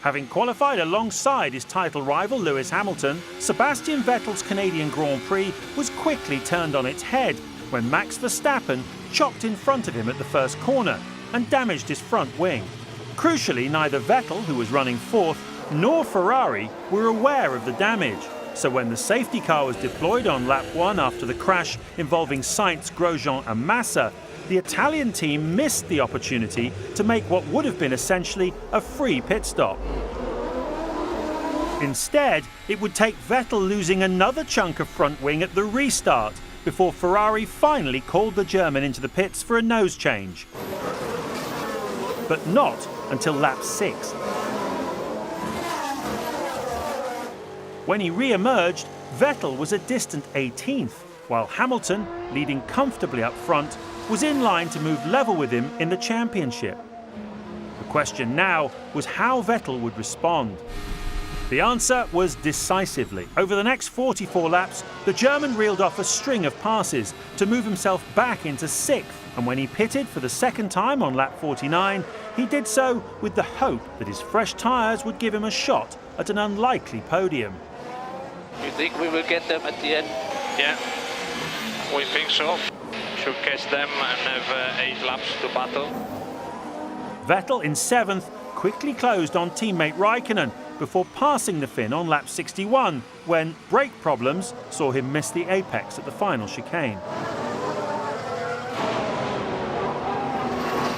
Having qualified alongside his title rival Lewis Hamilton, Sebastian Vettel's Canadian Grand Prix was quickly turned on its head when Max Verstappen chopped in front of him at the first corner and damaged his front wing. Crucially, neither Vettel, who was running fourth, nor Ferrari were aware of the damage. So when the safety car was deployed on lap 1 after the crash involving Sainz, Grosjean and Massa, the Italian team missed the opportunity to make what would have been essentially a free pit stop. Instead, it would take Vettel losing another chunk of front wing at the restart before Ferrari finally called the German into the pits for a nose change. But not until lap 6. When he re-emerged, Vettel was a distant 18th, while Hamilton, leading comfortably up front, was in line to move level with him in the championship. The question now was how Vettel would respond. The answer was decisively. Over the next 44 laps, the German reeled off a string of passes to move himself back into 6th, and when he pitted for the second time on lap 49, he did so with the hope that his fresh tyres would give him a shot at an unlikely podium. You think we will get them at the end? Yeah, we think so. Should catch them and have 8 laps to battle. Vettel in 7th quickly closed on teammate Raikkonen before passing the Finn on lap 61 when brake problems saw him miss the apex at the final chicane.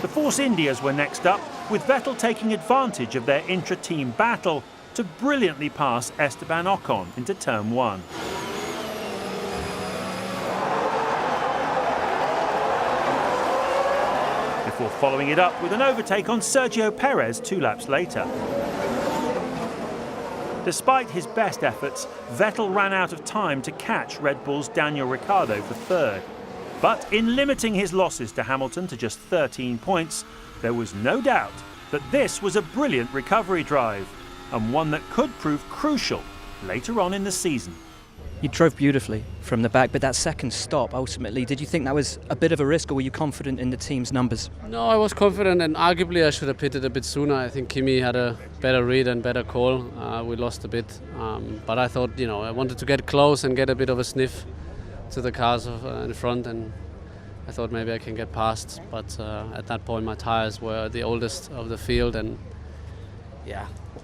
The Force Indias were next up, with Vettel taking advantage of their intra-team battle to brilliantly pass Esteban Ocon into turn 1. Before following it up with an overtake on Sergio Perez 2 laps later. Despite his best efforts, Vettel ran out of time to catch Red Bull's Daniel Ricciardo for 3rd. But in limiting his losses to Hamilton to just 13 points, there was no doubt that this was a brilliant recovery drive, and one that could prove crucial later on in the season. You drove beautifully from the back, but that second stop, ultimately, did you think that was a bit of a risk, or were you confident in the team's numbers? No, I was confident, and arguably I should have pitted a bit sooner. I think Kimi had a better read and better call. We lost a bit, but I thought, I wanted to get close and get a bit of a sniff to the cars in front, and I thought maybe I can get past. But at that point, my tires were the oldest of the field, and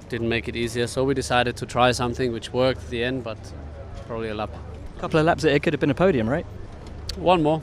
didn't make it easier. So we decided to try something which worked at the end, but probably a lap. A couple of laps, it could have been a podium, right? One more.